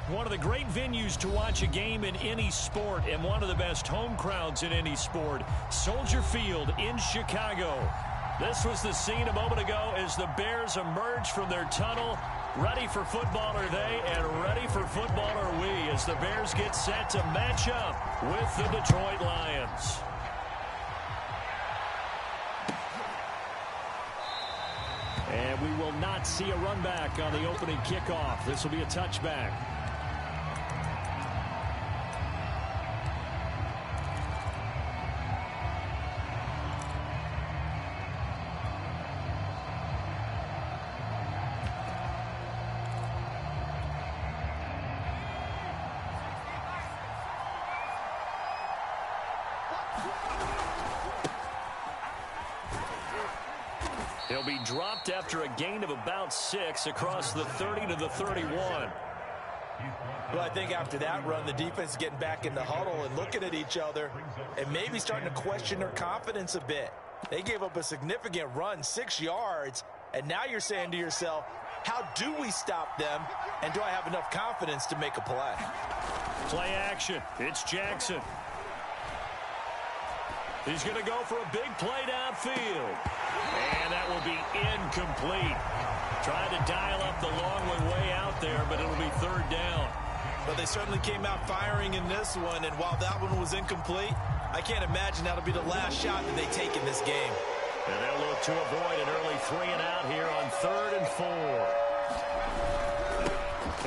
One of the great venues to watch a game in any sport and one of the best home crowds in any sport, Soldier Field in Chicago. This was the scene a moment ago as the Bears emerged from their tunnel. Ready for football are they, and ready for football are we as the Bears get set to match up with the Detroit Lions. And we will not see a run back on the opening kickoff. This will be a touchback. He'll be dropped after a gain of about 6 across the 30 to the 31. Well, I think after that run, the defense is getting back in the huddle and looking at each other and maybe starting to question their confidence a bit. They gave up a significant run, 6 yards, and now you're saying to yourself, how do we stop them, and do I have enough confidence to make a play? Play action. It's Jackson. He's going to go for a big play downfield. And that will be incomplete. Trying to dial up the long way out there, but it'll be third down. But they certainly came out firing in this one, and while that one was incomplete, I can't imagine that'll be the last shot that they take in this game. And they'll look to avoid an early 3 and out here on 3rd and 4.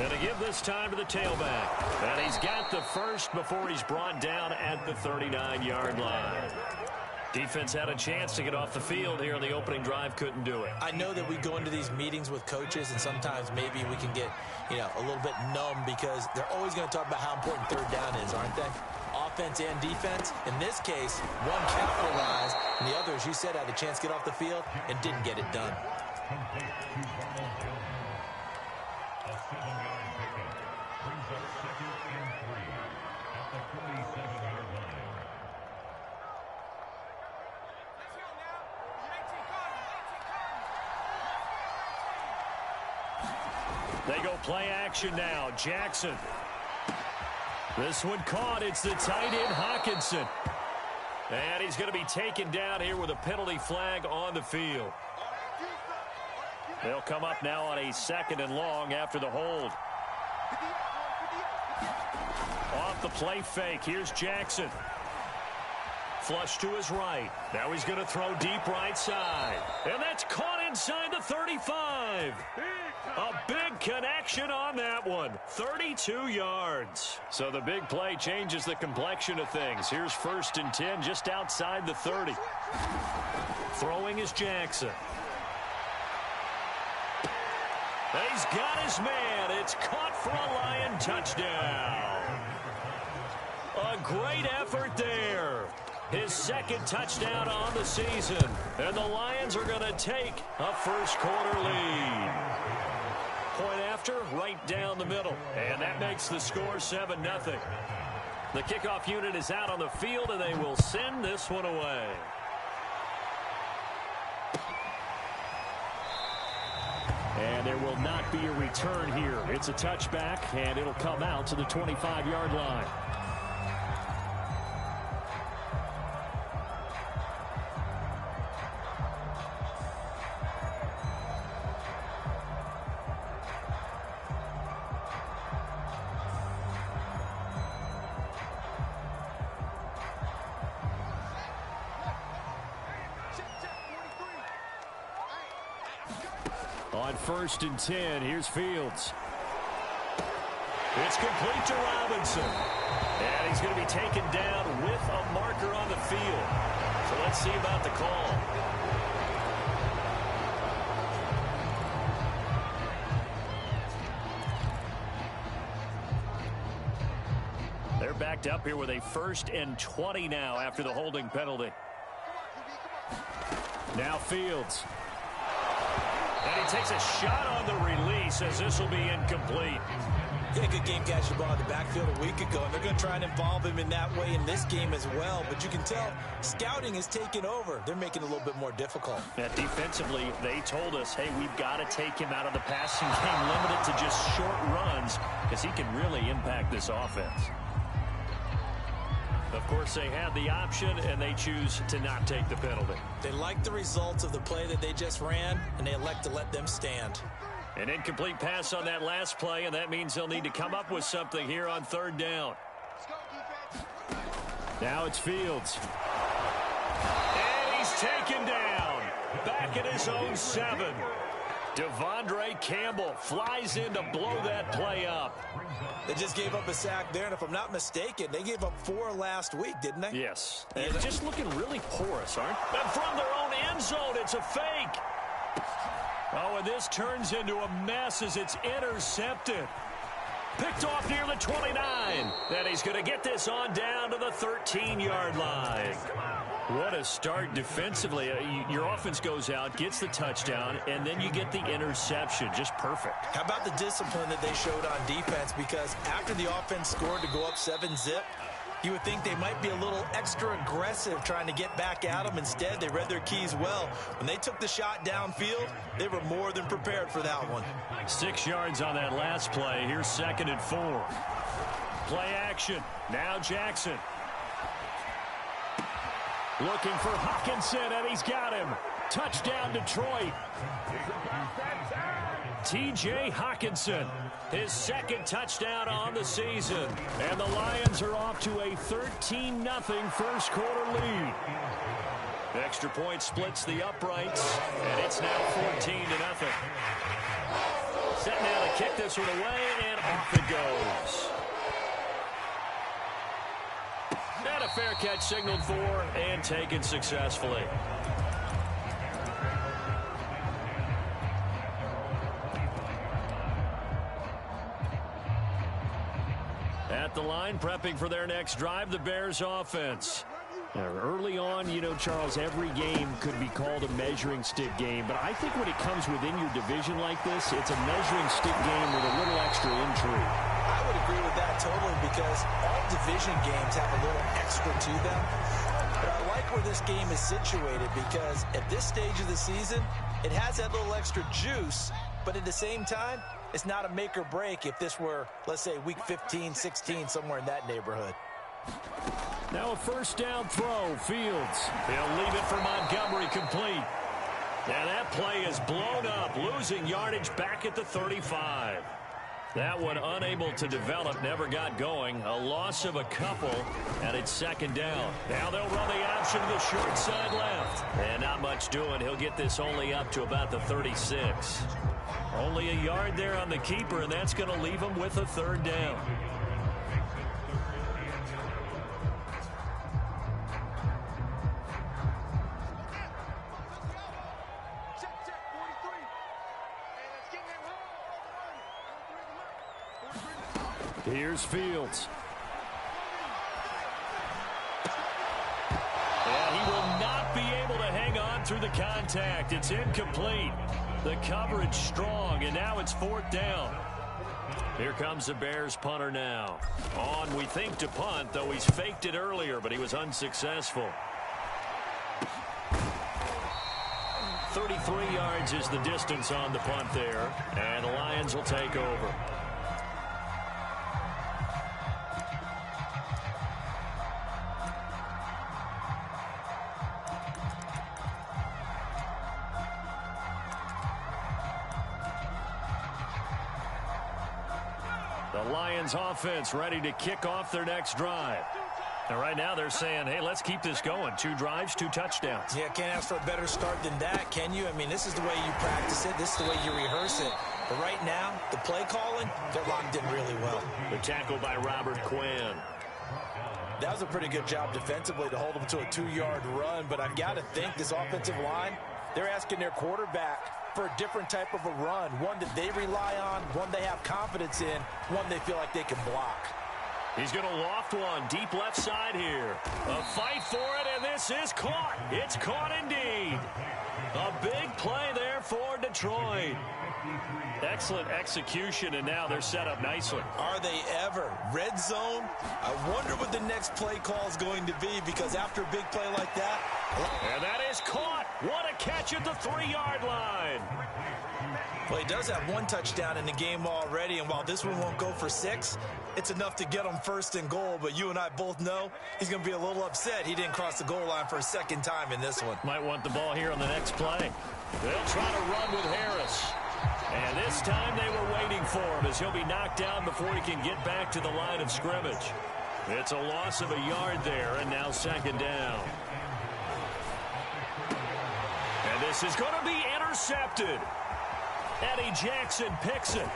And to give this time to the tailback. And he's got the first before he's brought down at the 39-yard line. Defense had a chance to get off the field here on the opening drive, couldn't do it. I know that we go into these meetings with coaches, and sometimes maybe we can get, a little bit numb because they're always going to talk about how important third down is, aren't they? Offense and defense. In this case, one capitalized, and the other, as you said, had a chance to get off the field and didn't get it done. They go play action now. Jackson. This one caught. It's the tight end, Hawkinson. And he's going to be taken down here with a penalty flag on the field. They'll come up now on a 2nd and long after the hold. Off the play fake. Here's Jackson. Flush to his right. Now he's going to throw deep right side. And that's caught inside the 35. A big connection on that one. 32 yards. So the big play changes the complexion of things. Here's 1st and 10 just outside the 30. Throwing is Jackson. He's got his man. It's caught for a Lion touchdown. A great effort there. His 2nd touchdown on the season. And the Lions are going to take a first-quarter lead. Point after, right down the middle. And that makes the score 7-0. The kickoff unit is out on the field, and they will send this one away. And there will not be a return here. It's a touchback, and it'll come out to the 25-yard line. On 1st and 10, here's Fields. It's complete to Robinson. And he's going to be taken down with a marker on the field. So let's see about the call. They're backed up here with a 1st and 20 now after the holding penalty. Now Fields. And he takes a shot on the release as this will be incomplete. Yeah, good game catch the ball in the backfield a week ago, and they're going to try and involve him in that way in this game as well. But you can tell scouting is taking over. They're making it a little bit more difficult. Yeah, defensively, they told us, hey, we've got to take him out of the passing game, limited to just short runs, because he can really impact this offense. Of course, they had the option, and they choose to not take the penalty. They like the results of the play that they just ran, and they elect to let them stand. An incomplete pass on that last play, and that means they'll need to come up with something here on third down. Now it's Fields. And he's taken down. Back at his own 7. Devondre Campbell flies in to blow that play up. They just gave up a sack there, and if I'm not mistaken, they gave up 4 last week, didn't they? Yes. And just looking really porous, aren't they? And from their own end zone, it's a fake. Oh, and this turns into a mess as it's intercepted. Picked off near the 29. Then he's going to get this on down to the 13-yard line. What a start defensively. Your offense goes out, gets the touchdown, and then you get the interception. Just perfect. How about the discipline that they showed on defense? Because after the offense scored to go up 7-zip, you would think they might be a little extra aggressive trying to get back at them. Instead, they read their keys well. When they took the shot downfield, they were more than prepared for that one. 6 yards on that last play. Here's 2nd and 4. Play action. Now Jackson. Looking for Hockenson, and he's got him. Touchdown, Detroit. T.J. Hockenson, his 2nd touchdown on the season. And the Lions are off to a 13-0 first quarter lead. Extra point splits the uprights, and it's now 14-0. Set now to kick this one away, and off it goes. And a fair catch signaled for and taken successfully. At the line, prepping for their next drive, the Bears offense. Early on, you know, Charles, every game could be called a measuring stick game, but I think when it comes within your division like this, it's a measuring stick game with a little extra intrigue. I would agree with that totally, because all division games have a little extra to them. But I like where this game is situated, because at this stage of the season, it has that little extra juice, but at the same time, it's not a make or break if this were, let's say, week 15, 16, somewhere in that neighborhood. Now a first down throw, Fields. He'll leave it for Montgomery complete. And that play is blown up, losing yardage back at the 35. That one unable to develop, never got going. A loss of a couple, and it's 2nd down. Now they'll run the option to the short side left. And not much doing. He'll get this only up to about the 36. Only a yard there on the keeper, and that's going to leave him with a 3rd down. Here's Fields. And he will not be able to hang on through the contact. It's incomplete. The coverage strong, and now it's 4th down. Here comes the Bears punter now. On, we think, to punt, though he's faked it earlier, but he was unsuccessful. 33 yards is the distance on the punt there, and the Lions will take over. The Lions offense ready to kick off their next drive. And right now they're saying, hey, let's keep this going. 2 drives, 2 touchdowns. Yeah, can't ask for a better start than that, can you? I mean, this is the way you practice it. This is the way you rehearse it. But right now, the play calling, they're locked in really well. The tackle by Robert Quinn. That was a pretty good job defensively to hold them to a 2-yard run. But I've got to think this offensive line, they're asking their quarterback for a different type of a run, one that they rely on, one they have confidence in, one they feel like they can block. He's going to loft one deep left side here. A fight for it, and this is caught. It's caught indeed. A big play there for Detroit. Excellent execution, and now they're set up nicely. Are they ever? Red zone? I wonder what the next play call is going to be, because after a big play like that... And that is caught. What a catch at the 3-yard line. Well, he does have one touchdown in the game already, and while this one won't go for 6, it's enough to get him first and goal. But you and I both know he's going to be a little upset he didn't cross the goal line for a second time in this one. Might want the ball here on the next play. They'll try to run with Harris. And this time they were waiting for him as he'll be knocked down before he can get back to the line of scrimmage. It's a loss of a yard there, and now second down. And this is going to be intercepted. Eddie Jackson picks it.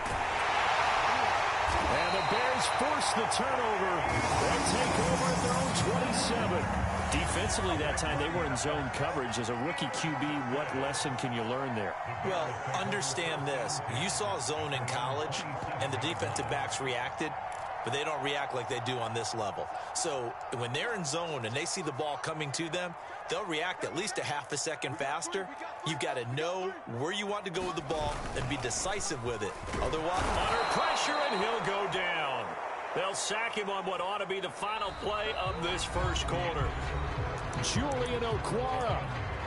And the Bears force the turnover. They'll take over at their own 27. Defensively that time, they were in zone coverage. As a rookie QB, what lesson can you learn there? Well, understand this. You saw zone in college, and the defensive backs reacted, but they don't react like they do on this level. So when they're in zone and they see the ball coming to them, they'll react at least a half a second faster. You've got to know where you want to go with the ball and be decisive with it. Otherwise, under pressure, and he'll go down. They'll sack him on what ought to be the final play of this first quarter. Julian Okwara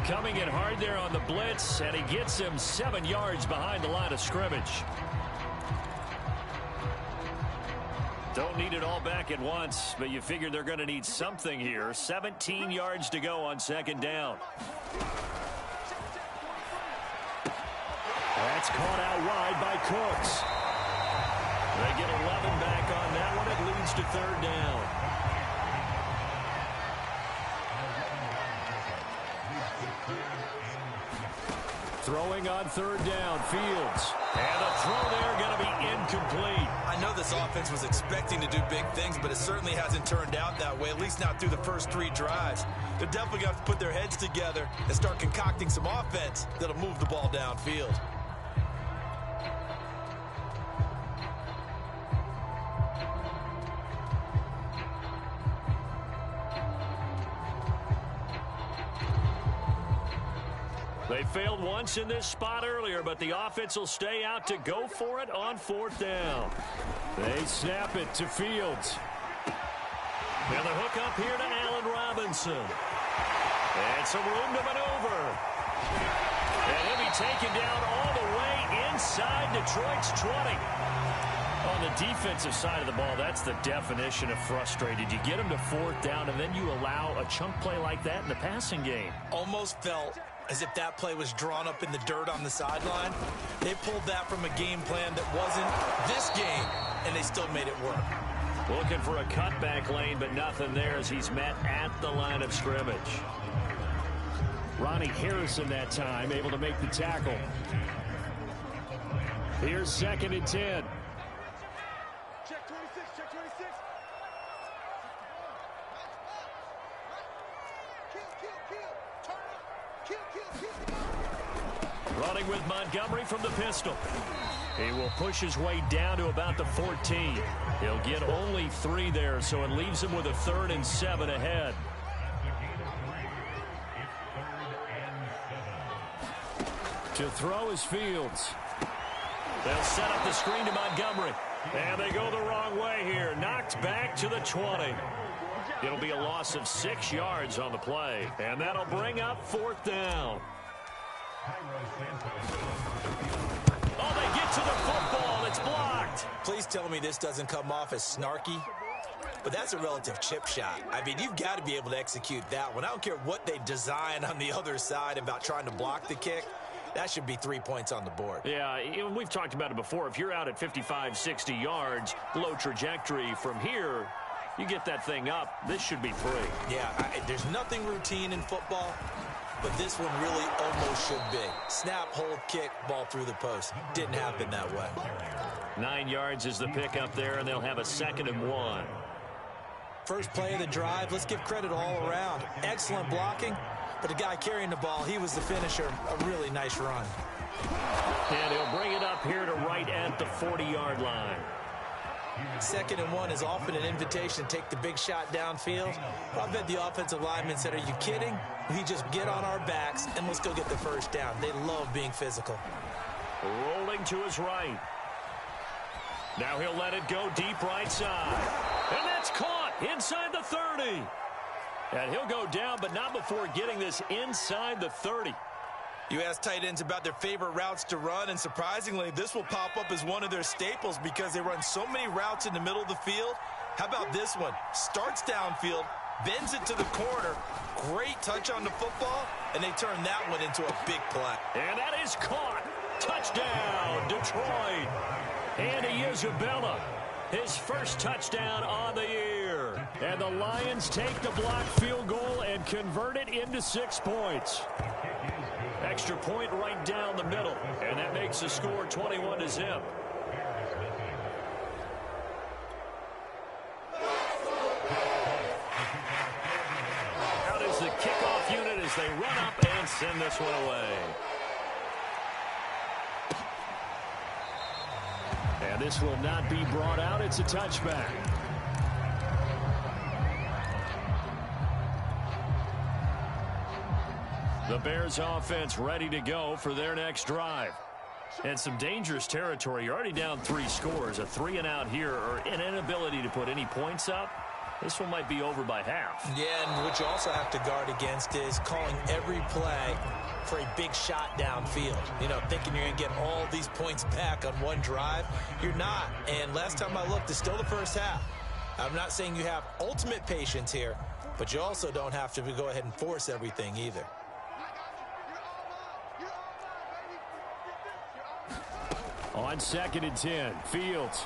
coming in hard there on the blitz, and he gets him 7 yards behind the line of scrimmage. Don't need it all back at once, but you figure they're going to need something here. 17 yards to go on second down. That's caught out wide by Cooks. They get 11 back on that one. It leads to third down. Throwing on third down, Fields. And the throw there going to be incomplete. I know this offense was expecting to do big things, but it certainly hasn't turned out that way, at least not through the first 3 drives. They're definitely going to have to put their heads together and start concocting some offense that'll move the ball downfield. They failed once in this spot earlier, but the offense will stay out to go for it on fourth down. They snap it to Fields. And the hook up here to Allen Robinson. And some room to maneuver. And he'll be taken down all the way inside Detroit's 20. On the defensive side of the ball, that's the definition of frustrated. You get them to fourth down, and then you allow a chunk play like that in the passing game. Almost felt as if that play was drawn up in the dirt on the sideline. They pulled that from a game plan that wasn't this game, and they still made it work. Looking for a cutback lane, but nothing there as he's met at the line of scrimmage. Ronnie Harrison that time able to make the tackle. Here's second and 10. Check 26, check 26. Running with Montgomery from the pistol. He will push his way down to about the 14. He'll get only 3 there, so it leaves him with a 3rd and 7 ahead. To throw is Fields. They'll set up the screen to Montgomery. And they go the wrong way here. Knocked back to the 20. It'll be a loss of 6 yards on the play. And that'll bring up fourth down. Oh, they get to the football. It's blocked. Please tell me this doesn't come off as snarky, but that's a relative chip shot. I mean, you've got to be able to execute that one. I don't care what they design on the other side about trying to block the kick. That should be 3 points on the board. Yeah, we've talked about it before. If you're out at 55, 60 yards, low trajectory from here, you get that thing up, this should be 3. Yeah, there's nothing routine in football, but this one really almost should be. Snap, hold, kick, ball through the post. Didn't happen that way. 9 yards is the pickup there, and they'll have a 2nd and 1. First play of the drive, let's give credit all around. Excellent blocking, but the guy carrying the ball, he was the finisher. A really nice run. And he'll bring it up here to right at the 40-yard line. 2nd and 1 is often an invitation to take the big shot downfield. I bet the offensive linemen said, are you kidding? We just get on our backs and let's go get the first down. They love being physical. Rolling to his right. Now he'll let it go deep right side. And that's caught inside the 30. And he'll go down, but not before getting this inside the 30. You ask tight ends about their favorite routes to run, and surprisingly, this will pop up as one of their staples because they run so many routes in the middle of the field. How about this one? Starts downfield, bends it to the corner, great touch on the football, and they turn that one into a big play. And that is caught. Touchdown, Detroit. Andy Isabella, his first touchdown on the year. And the Lions take the blocked field goal and convert it into 6 points. Extra point right down the middle, and that makes the score 21-0. Out is the kickoff unit as they run up and send this one away. And this will not be brought out. It's a touchback. The Bears offense ready to go for their next drive. And some dangerous territory. You're already down 3 scores. A 3-and-out here or an inability to put any points up. This one might be over by half. Yeah, and what you also have to guard against is calling every play for a big shot downfield. You know, thinking you're going to get all these points back on one drive. You're not. And last time I looked, it's still the first half. I'm not saying you have ultimate patience here, but you also don't have to go ahead and force everything either. On 2nd and 10, Fields.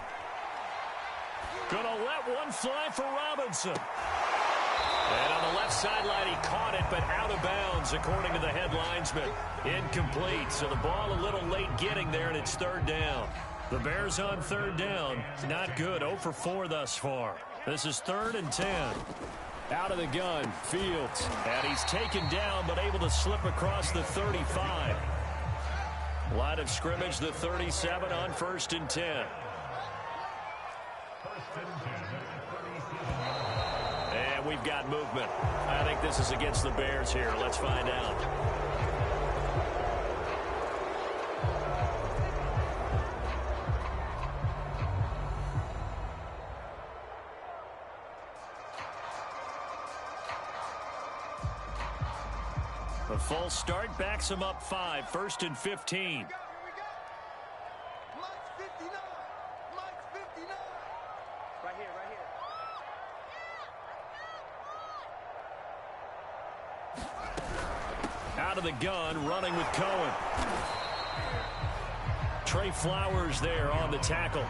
Gonna let one fly for Robinson. And on the left sideline, he caught it, but out of bounds, according to the head linesman. Incomplete, so the ball a little late getting there, and it's 3rd down. The Bears on 3rd down. Not good, 0 for 4 thus far. This is 3rd and 10. Out of the gun, Fields. And he's taken down, but able to slip across the 35. Line of scrimmage, the 37 on 1st and 10. And we've got movement. I think this is against the Bears here. Let's find out. A full start backs him up 5, 1st and 15. Out of the gun, running with Cohen. Trey Flowers there on the tackle.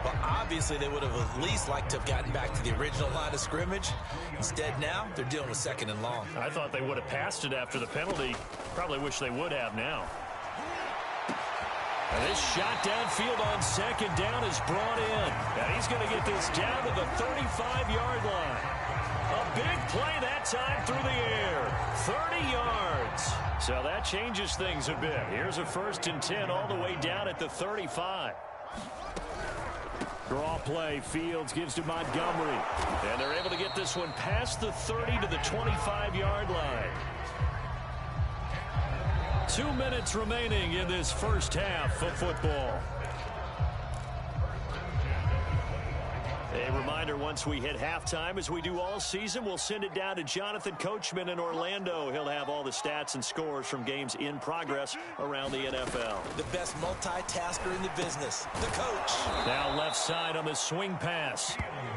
Well, obviously, they would have at least liked to have gotten back to the original line of scrimmage. Instead, now, they're dealing with 2nd and long. I thought they would have passed it after the penalty. Probably wish they would have now. And this shot downfield on 2nd down is brought in. And he's going to get this down to the 35-yard line. A big play that time through the air. 30 yards. So that changes things a bit. Here's a 1st and 10 all the way down at the 35. Draw play, Fields gives to Montgomery. And they're able to get this one past the 30 to the 25-yard line. 2 minutes remaining in this first half of football. A reminder, once we hit halftime, as we do all season, we'll send it down to Jonathan Coachman in Orlando. He'll have all the stats and scores from games in progress around the NFL. The best multitasker in the business, the coach. Now left side on the swing pass.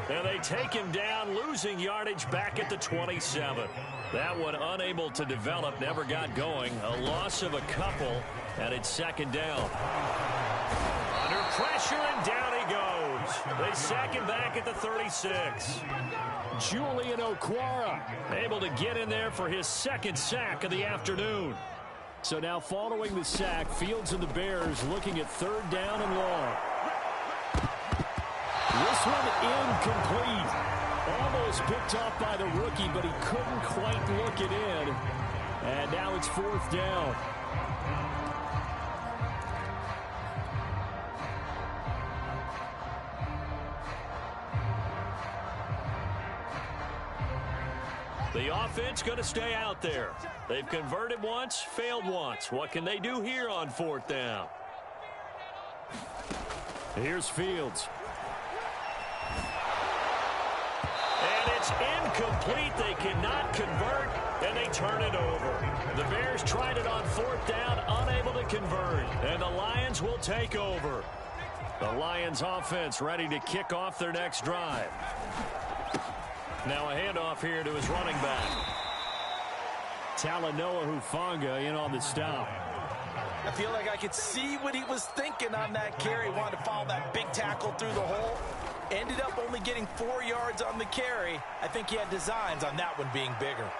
And they take him down, losing yardage back at the 27. That one unable to develop, never got going. A loss of a couple, and it's 2nd down. Under pressure, and down he goes. They sack him back at the 36. Julian Okwara able to get in there for his 2nd sack of the afternoon. So now following the sack, Fields and the Bears looking at 3rd down and long. This one incomplete. Almost picked off by the rookie, but he couldn't quite look it in. And now it's 4th down. The offense going to stay out there. They've converted once, failed once. What can they do here on 4th down? Here's Fields. And it's incomplete. They cannot convert, and they turn it over. The Bears tried it on 4th down, unable to convert. And the Lions will take over. The Lions offense ready to kick off their next drive. Now a handoff here to his running back. Talanoa Hufanga in on the stop. I feel like I could see what he was thinking on that carry. Wanted to follow that big tackle through the hole. Ended up only getting 4 yards on the carry. I think he had designs on that one being bigger.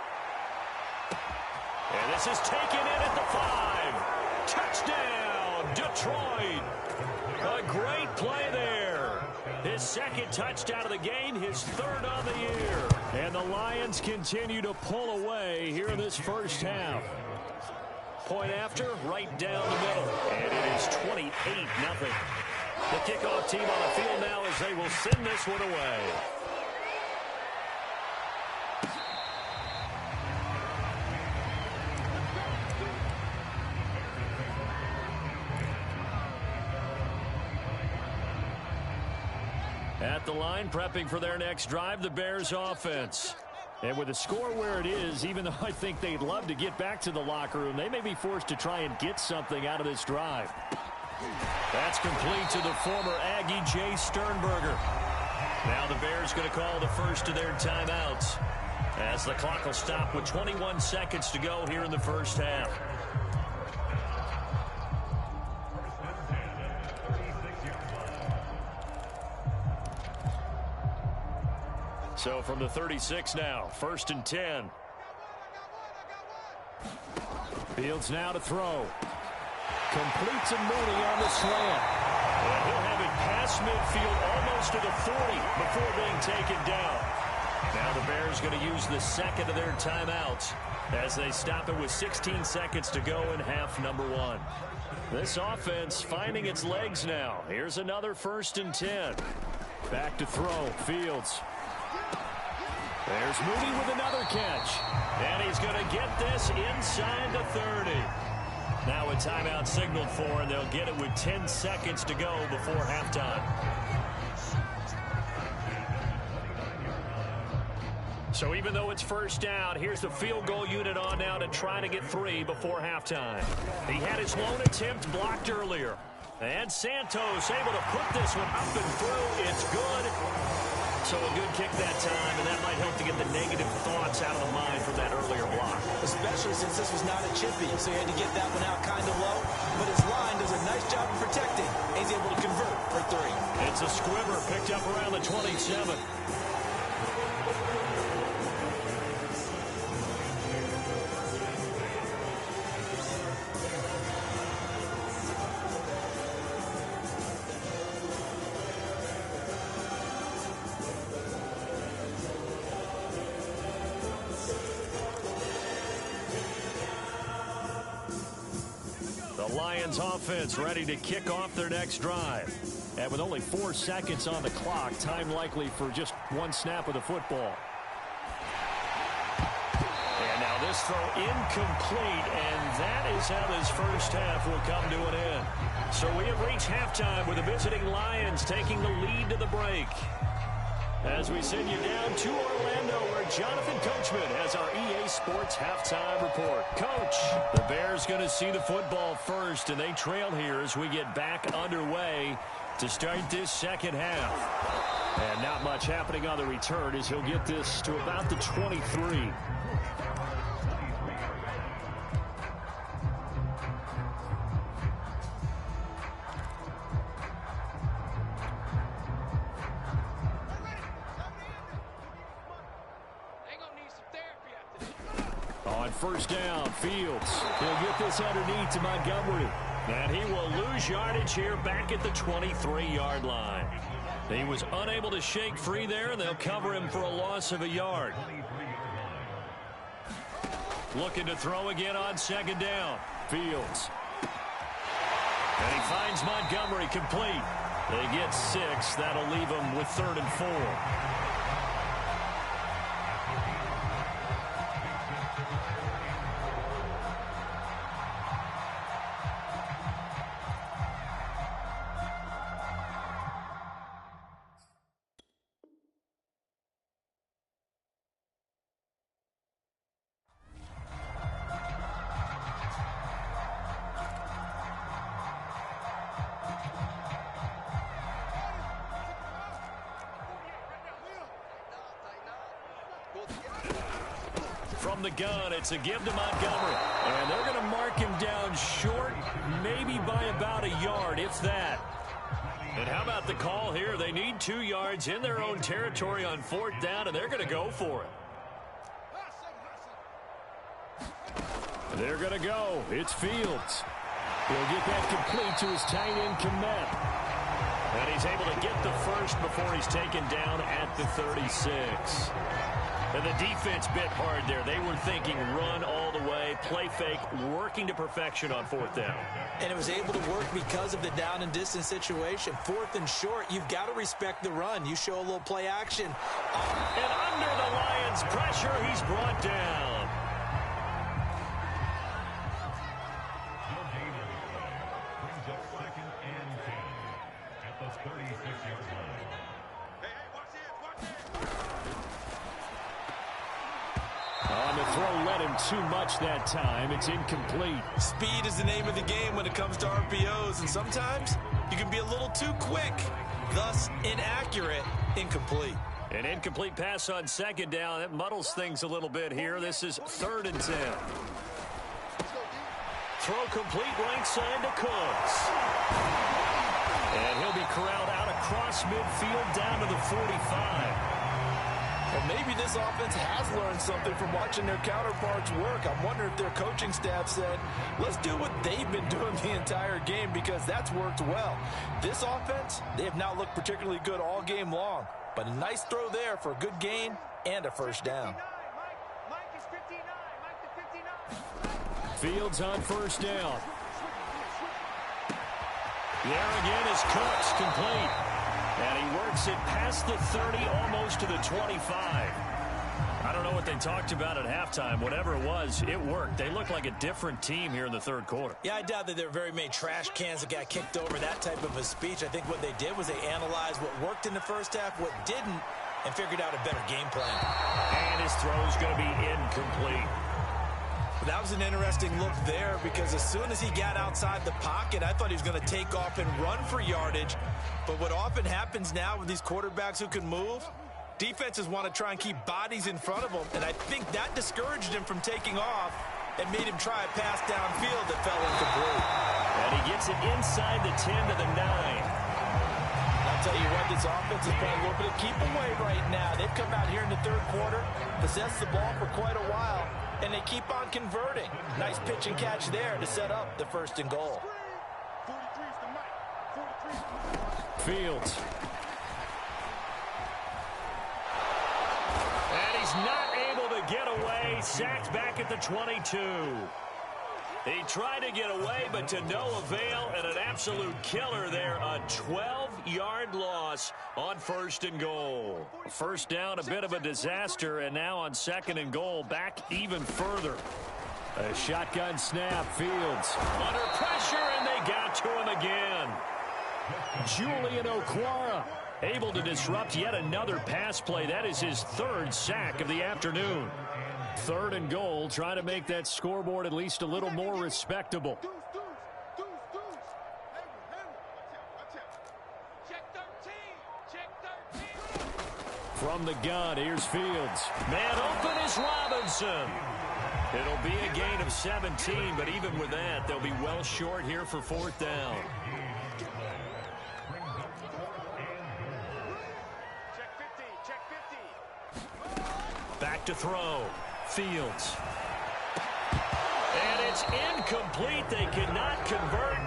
And this is taken in at the 5. Touchdown, Detroit. A great play there. His 2nd touchdown of the game, his 3rd on the year. And the Lions continue to pull away here in this first half. Point after, right down the middle. And it is 28-0. The kickoff team on the field now as they will send this one away. At the line, prepping for their next drive, the Bears offense. And with the score where it is, even though I think they'd love to get back to the locker room, they may be forced to try and get something out of this drive. That's complete to the former Aggie, Jay Sternberger. Now the Bears going to call the first of their timeouts as the clock will stop with 21 seconds to go here in the first half. So from the 36 now, 1st and 10. Fields now to throw. Completes a Mooney on the slant. And he'll have it past midfield almost to the 40 before being taken down. Now the Bears going to use the 2nd of their timeouts as they stop it with 16 seconds to go in half number 1. This offense finding its legs now. Here's another 1st and 10. Back to throw, Fields. There's Mooney with another catch. And he's going to get this inside the 30. Now a timeout signaled for, and they'll get it with 10 seconds to go before halftime. So even though it's 1st down, here's the field goal unit on now to try to get 3 before halftime. He had his lone attempt blocked earlier. And Santos able to put this one up and through. It's good. So a good kick that time, and that might help to get the negative thoughts out of the mind from that earlier block. Especially since this was not a chippy, so he had to get that one out kind of low. But his line does a nice job of protecting. He's able to convert for 3. It's a squibber picked up around the 27. Lions offense ready to kick off their next drive. And with only 4 seconds on the clock, time likely for just 1 snap of the football. And now this throw incomplete, and that is how this first half will come to an end. So we have reached halftime with the visiting Lions taking the lead to the break. As we send you down to Orlando, where Jonathan Coachman has our EA Sports halftime report. Coach, the Bears going to see the football first, and they trail here as we get back underway to start this second half. And not much happening on the return as he'll get this to about the 23. On 1st down, Fields. He'll get this underneath to Montgomery. And he will lose yardage here back at the 23-yard line. He was unable to shake free there, and they'll cover him for a loss of a yard. Looking to throw again on 2nd down. Fields. And he finds Montgomery complete. They get 6. That'll leave them with 3rd and 4. from the gun. It's a give to Montgomery. And they're going to mark him down short, maybe by about a yard, if that. And how about the call here? They need 2 yards in their own territory on 4th down, and they're going to go for it. They're going to go. It's Fields. He'll get that complete to his tight end, Kmet. And he's able to get the first before he's taken down at the 36. And the defense bit hard there. They were thinking run all the way, play fake, working to perfection on 4th down. And it was able to work because of the down and distance situation. 4th and short, you've got to respect the run. You show a little play action. And under the Lions' pressure, he's brought down. On the throw, led him too much that time. It's incomplete. Speed is the name of the game when it comes to RPOs, and sometimes you can be a little too quick, thus inaccurate, incomplete. An incomplete pass on 2nd down. That muddles things a little bit here. This is 3rd and 10. Throw complete right side to Cooks. And he'll be corralled out across midfield down to the 45. Well, maybe this offense has learned something from watching their counterparts work. I'm wondering if their coaching staff said, let's do what they've been doing the entire game, because that's worked well. This offense, they have not looked particularly good all game long, but a nice throw there for a good gain and a 1st down. Fields on 1st down. There again is Cooks, complete. And he works it past the 30, almost to the 25. I don't know what they talked about at halftime. Whatever it was, it worked. They look like a different team here in the 3rd quarter. Yeah, I doubt that there were very many trash cans that got kicked over, that type of a speech. I think what they did was they analyzed what worked in the 1st half, what didn't, and figured out a better game plan. And his throw's going to be incomplete. That was an interesting look there, because as soon as he got outside the pocket, I thought he was going to take off and run for yardage. But what often happens now with these quarterbacks who can move, defenses want to try and keep bodies in front of them, and I think that discouraged him from taking off and made him try a pass downfield that fell incomplete. And he gets it inside the 10 to the 9. I'll tell you what, this offense is playing a little bit of keep away right now. They've come out here in the 3rd quarter, possessed the ball for quite a while, and they keep on converting. Nice pitch and catch there to set up the 1st and goal. Fields. And he's not able to get away. Sacked back at the 22. He tried to get away, but to no avail, and an absolute killer there. A 12-yard loss on 1st and goal. 1st down, a bit of a disaster, and now on 2nd and goal, back even further. A shotgun snap, Fields under pressure, and they got to him again. Julian Okwara able to disrupt yet another pass play. That is his 3rd sack of the afternoon. 3rd and goal, trying to make that scoreboard at least a little more respectable. From the gun, here's Fields. Man open is Robinson. It'll be a gain of 17, but even with that, they'll be well short here for 4th down. Back to throw. Fields. And it's incomplete. They cannot convert.